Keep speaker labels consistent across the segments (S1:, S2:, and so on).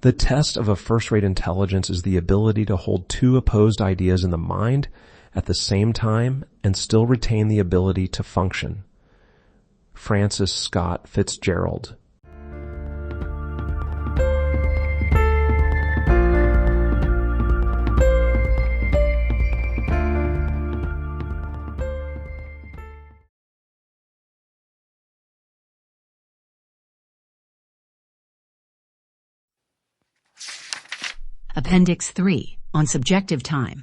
S1: The test of a first-rate intelligence is the ability to hold two opposed ideas in the mind at the same time and still retain the ability to function. Francis Scott Fitzgerald.
S2: Appendix 3 on subjective time.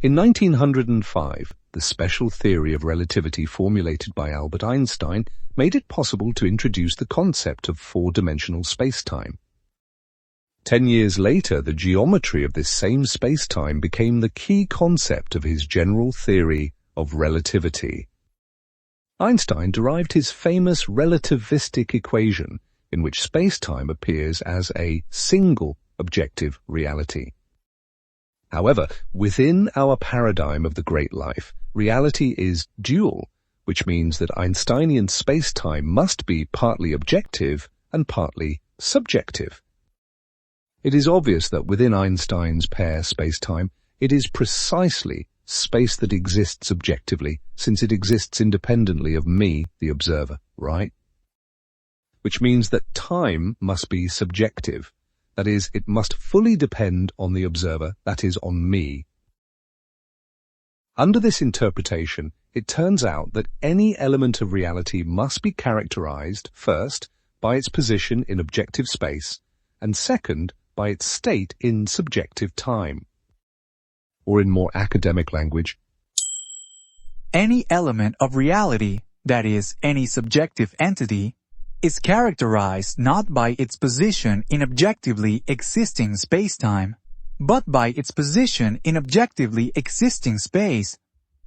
S3: In 1905, the special theory of relativity formulated by Albert Einstein made it possible to introduce the concept of four-dimensional spacetime. 10 years later, the geometry of this same spacetime became the key concept of his general theory of relativity. Einstein derived his famous relativistic equation, in which spacetime appears as a single objective reality. However, within our paradigm of the great life, reality is dual, which means that Einsteinian spacetime must be partly objective and partly subjective. It is obvious that within Einstein's pair spacetime, it is precisely space that exists objectively, since it exists independently of me, the observer, right? Which means that time must be subjective. That is, it must fully depend on the observer, that is, on me. Under this interpretation, it turns out that any element of reality must be characterized, first, by its position in objective space, and second, by its state in subjective time. Or in more academic language,
S4: any element of reality, that is, any subjective entity, is characterized not by its position in objectively existing spacetime, but by its position in objectively existing space,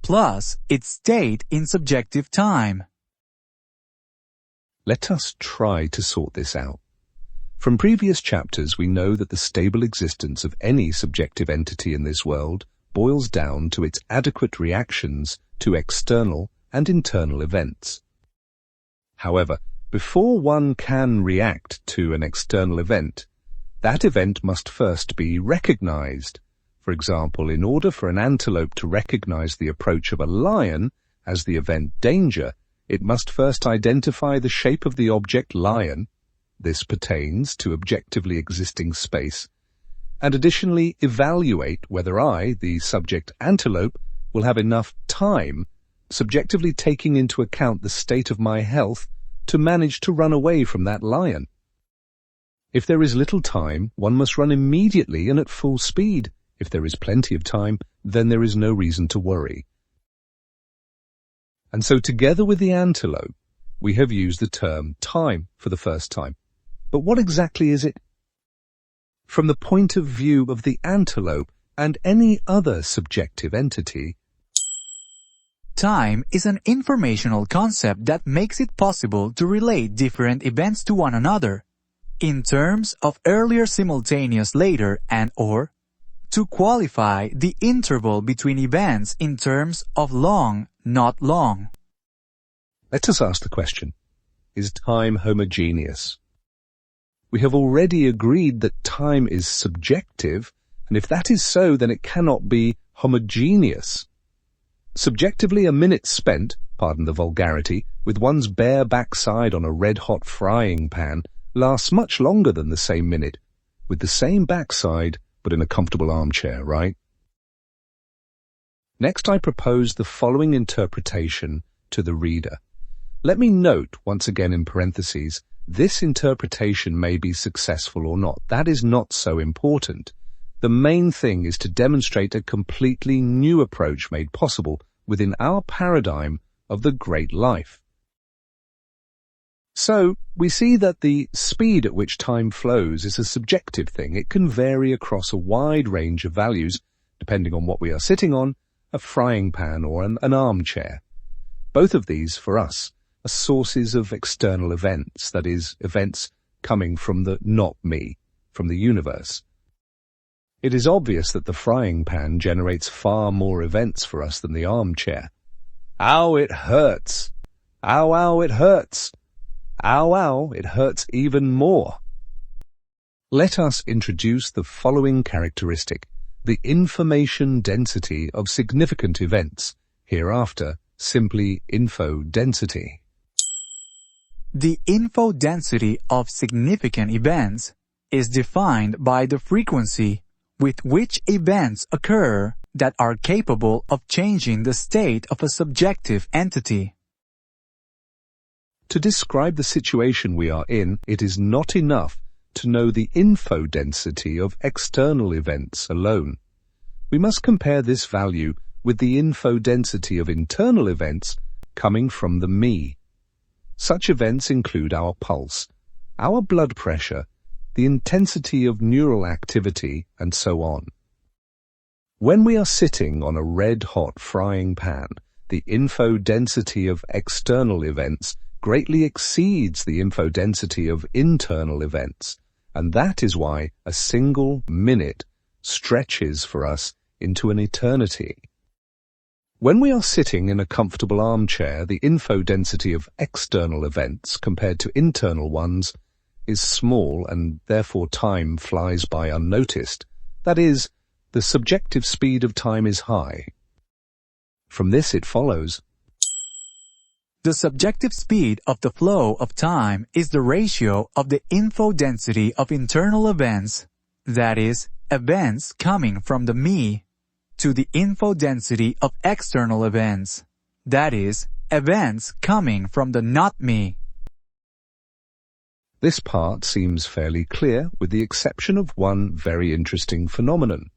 S4: plus its state in subjective time.
S3: Let us try to sort this out. From previous chapters, we know that the stable existence of any subjective entity in this world boils down to its adequate reactions to external and internal events. However, before one can react to an external event, that event must first be recognized. For example, in order for an antelope to recognize the approach of a lion as the event danger, it must first identify the shape of the object lion. This pertains to objectively existing space, and additionally evaluate whether I, the subject antelope, will have enough time, subjectively taking into account the state of my health, to manage to run away from that lion. If there is little time, one must run immediately and at full speed. If there is plenty of time, then there is no reason to worry. And so together with the antelope, we have used the term time for the first time. But what exactly is it? From the point of view of the antelope and any other subjective entity,
S4: time is an informational concept that makes it possible to relate different events to one another, in terms of earlier, simultaneous, later, and or, to qualify the interval between events in terms of long, not long.
S3: Let us ask the question, is time homogeneous? We have already agreed that time is subjective, and if that is so, then it cannot be homogeneous. Subjectively, a minute spent, pardon the vulgarity, with one's bare backside on a red-hot frying pan lasts much longer than the same minute, with the same backside, but in a comfortable armchair, right? Next, I propose the following interpretation to the reader. Let me note, once again in parentheses, this interpretation may be successful or not. That is not so important. The main thing is to demonstrate a completely new approach made possible within our paradigm of the great life. So, we see that the speed at which time flows is a subjective thing. It can vary across a wide range of values, depending on what we are sitting on, a frying pan or an armchair. Both of these, for us, are sources of external events, that is, events coming from the not me, from the universe. It is obvious that the frying pan generates far more events for us than the armchair. Ow, it hurts! Ow, ow, it hurts! Ow, ow, it hurts even more. Let us introduce the following characteristic, the information density of significant events, hereafter simply info density.
S4: The info density of significant events is defined by the frequency with which events occur that are capable of changing the state of a subjective entity.
S3: To describe the situation we are in, it is not enough to know the info density of external events alone. We must compare this value with the info density of internal events coming from the me. Such events include our pulse, our blood pressure, the intensity of neural activity, and so on. When we are sitting on a red-hot frying pan, the info density of external events greatly exceeds the info density of internal events, and that is why a single minute stretches for us into an eternity. When we are sitting in a comfortable armchair, the info density of external events compared to internal ones is small, and therefore time flies by unnoticed. That is, the subjective speed of time is high. From this it follows,
S4: the subjective speed of the flow of time is the ratio of the info density of internal events, that is, events coming from the me, to the info density of external events, that is, events coming from the not me.
S3: This part seems fairly clear with the exception of one very interesting phenomenon.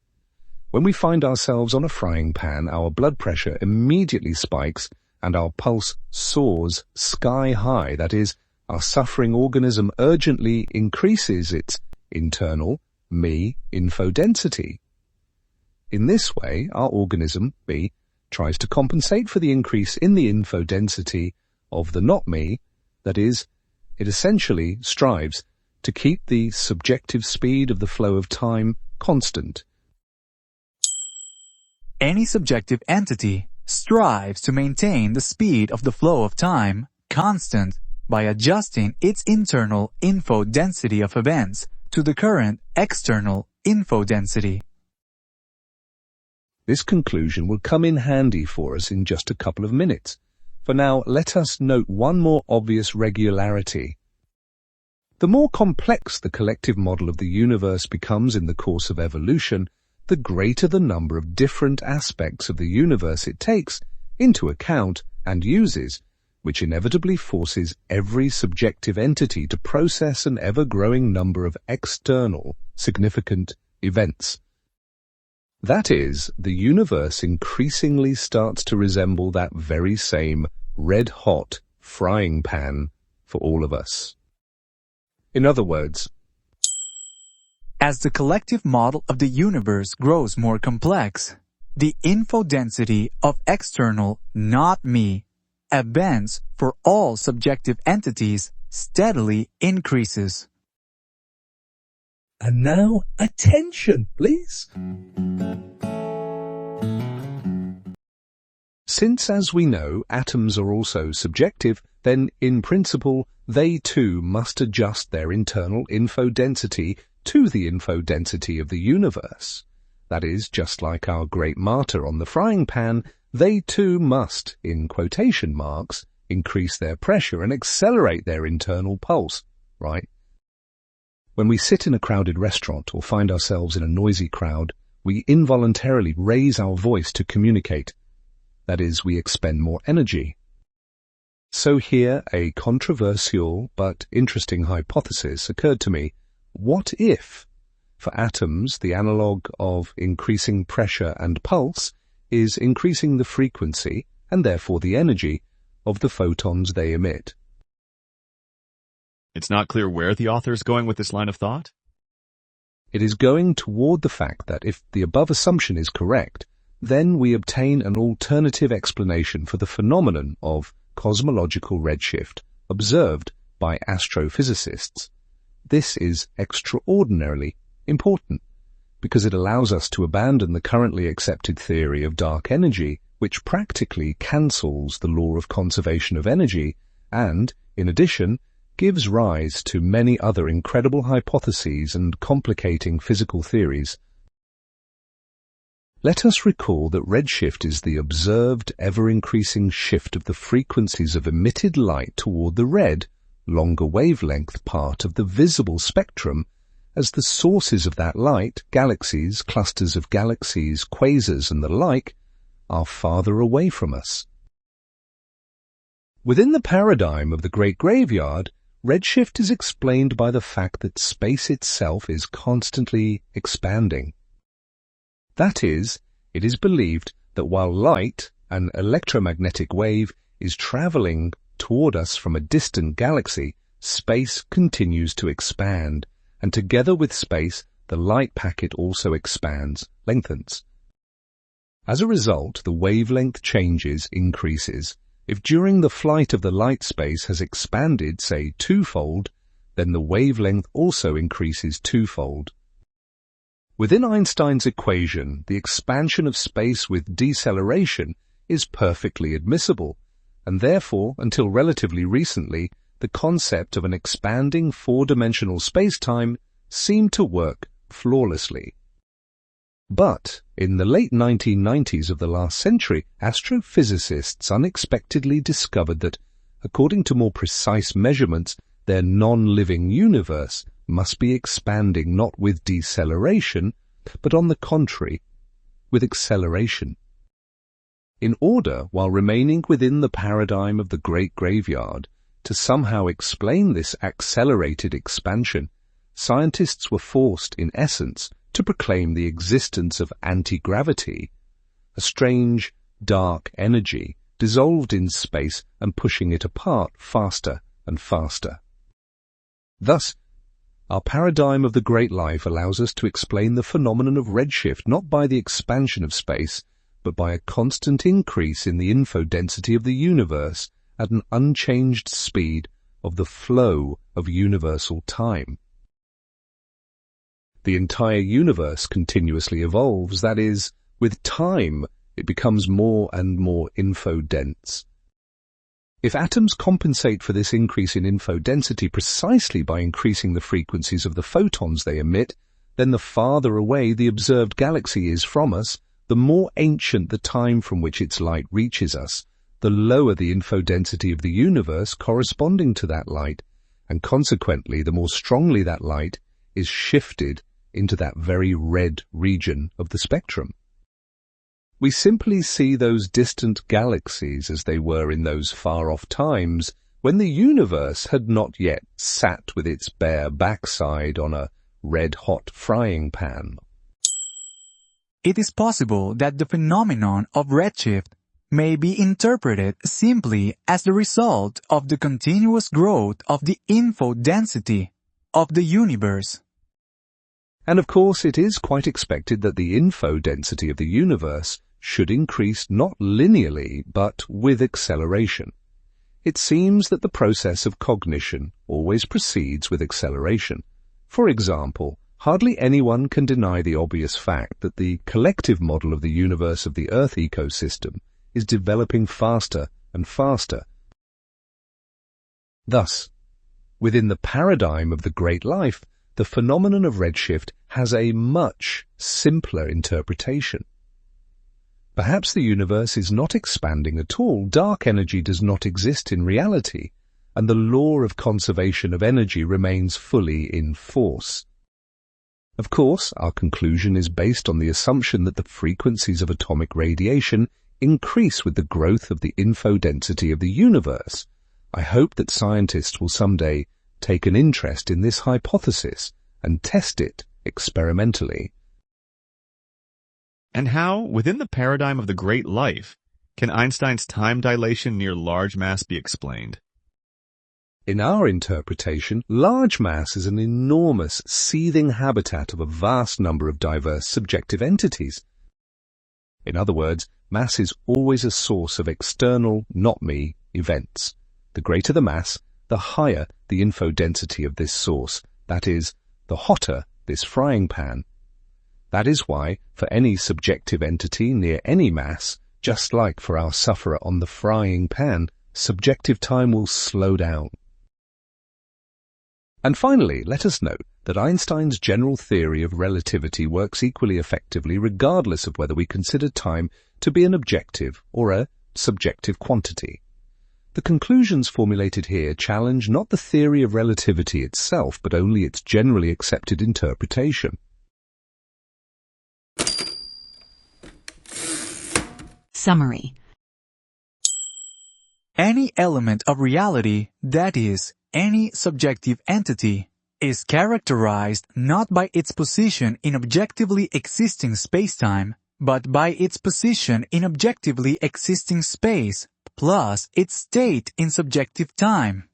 S3: When we find ourselves on a frying pan, our blood pressure immediately spikes and our pulse soars sky high. That is, our suffering organism urgently increases its internal, me, info density. In this way, our organism, me, tries to compensate for the increase in the info density of the not me. That is, it essentially strives to keep the subjective speed of the flow of time constant.
S4: Any subjective entity strives to maintain the speed of the flow of time constant by adjusting its internal info density of events to the current external info density.
S3: This conclusion will come in handy for us in just a couple of minutes. For now, let us note one more obvious regularity. The more complex the collective model of the universe becomes in the course of evolution, the greater the number of different aspects of the universe it takes into account and uses, which inevitably forces every subjective entity to process an ever-growing number of external, significant events. That is, the universe increasingly starts to resemble that very same red-hot frying pan for all of us. In other words,
S4: as the collective model of the universe grows more complex, the info density of external, not me, events for all subjective entities steadily increases.
S3: And now, attention, please. Since, as we know, atoms are also subjective, then, in principle, they too must adjust their internal info density to the info density of the universe. That is, just like our great martyr on the frying pan, they too must, in quotation marks, increase their pressure and accelerate their internal pulse, right? When we sit in a crowded restaurant or find ourselves in a noisy crowd, we involuntarily raise our voice to communicate. That is, we expend more energy. So here a controversial but interesting hypothesis occurred to me. What if, for atoms, the analogue of increasing pressure and pulse is increasing the frequency, and therefore the energy, of the photons they emit?
S5: It's not clear where the author is going with this line of thought.
S3: It is going toward the fact that if the above assumption is correct, then we obtain an alternative explanation for the phenomenon of cosmological redshift observed by astrophysicists. This is extraordinarily important because it allows us to abandon the currently accepted theory of dark energy, which practically cancels the law of conservation of energy and, in addition, gives rise to many other incredible hypotheses and complicating physical theories. Let us recall that redshift is the observed ever-increasing shift of the frequencies of emitted light toward the red, longer wavelength part of the visible spectrum, as the sources of that light, galaxies, clusters of galaxies, quasars and the like, are farther away from us. Within the paradigm of the Great Graveyard, redshift is explained by the fact that space itself is constantly expanding. That is, it is believed that while light, an electromagnetic wave, is traveling toward us from a distant galaxy, space continues to expand, and together with space, the light packet also expands, lengthens. As a result, the wavelength increases. If during the flight of the light space has expanded, say, twofold, then the wavelength also increases twofold. Within Einstein's equation, the expansion of space with deceleration is perfectly admissible, and therefore, until relatively recently, the concept of an expanding four-dimensional spacetime seemed to work flawlessly. But in the late 1990s of the last century, astrophysicists unexpectedly discovered that, according to more precise measurements, their non-living universe must be expanding not with deceleration, but on the contrary, with acceleration. In order, while remaining within the paradigm of the Great Graveyard, to somehow explain this accelerated expansion, scientists were forced, in essence, to proclaim the existence of anti-gravity, a strange, dark energy dissolved in space and pushing it apart faster and faster. Thus, our paradigm of the great life allows us to explain the phenomenon of redshift not by the expansion of space, but by a constant increase in the info density of the universe at an unchanged speed of the flow of universal time. The entire universe continuously evolves, that is, with time it becomes more and more info-dense. If atoms compensate for this increase in info density precisely by increasing the frequencies of the photons they emit, then the farther away the observed galaxy is from us, the more ancient the time from which its light reaches us, the lower the info density of the universe corresponding to that light, and consequently the more strongly that light is shifted into that very red region of the spectrum. We simply see those distant galaxies as they were in those far-off times when the universe had not yet sat with its bare backside on a red-hot frying pan.
S4: It is possible that the phenomenon of redshift may be interpreted simply as the result of the continuous growth of the info density of the universe.
S3: And of course it is quite expected that the info density of the universe should increase not linearly but with acceleration. It seems that the process of cognition always proceeds with acceleration. For example, hardly anyone can deny the obvious fact that the collective model of the universe of the Earth ecosystem is developing faster and faster. Thus, within the paradigm of the great life, the phenomenon of redshift has a much simpler interpretation. Perhaps the universe is not expanding at all, dark energy does not exist in reality, and the law of conservation of energy remains fully in force. Of course, our conclusion is based on the assumption that the frequencies of atomic radiation increase with the growth of the info density of the universe. I hope that scientists will someday take an interest in this hypothesis and test it experimentally.
S5: And how, within the paradigm of the great life, can Einstein's time dilation near large mass be explained?
S3: In our interpretation, large mass is an enormous, seething habitat of a vast number of diverse subjective entities. In other words, mass is always a source of external, not me, events. The greater the mass, the higher the info density of this source, that is, the hotter this frying pan. That is why, for any subjective entity near any mass, just like for our sufferer on the frying pan, subjective time will slow down. And finally, let us note that Einstein's general theory of relativity works equally effectively regardless of whether we consider time to be an objective or a subjective quantity. The conclusions formulated here challenge not the theory of relativity itself, but only its generally accepted interpretation.
S2: Summary.
S4: Any element of reality, that is, any subjective entity, is characterized not by its position in objectively existing spacetime, but by its position in objectively existing space, plus its state in subjective time.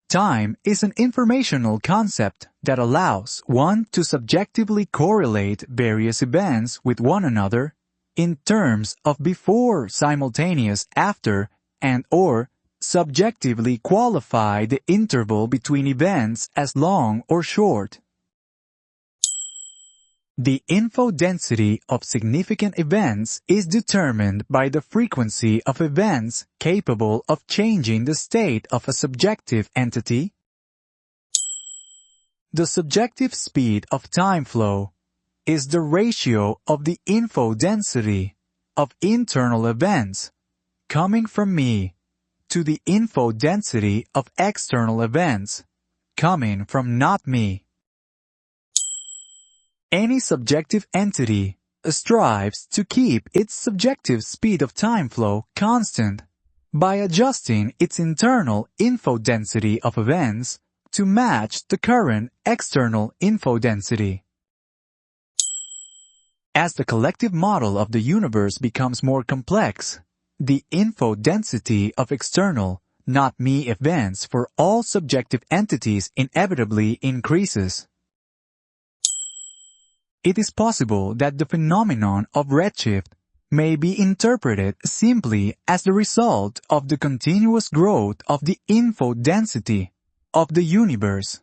S4: Time is an informational concept that allows one to subjectively correlate various events with one another in terms of before, simultaneous, after, and or subjectively qualify the interval between events as long or short. The info density of significant events is determined by the frequency of events capable of changing the state of a subjective entity. The subjective speed of time flow is the ratio of the info density of internal events coming from me to the info density of external events coming from not me. Any subjective entity strives to keep its subjective speed of time flow constant by adjusting its internal info density of events to match the current external info density. As the collective model of the universe becomes more complex, the info density of external, not me events for all subjective entities inevitably increases. It is possible that the phenomenon of redshift may be interpreted simply as the result of the continuous growth of the info density of the universe.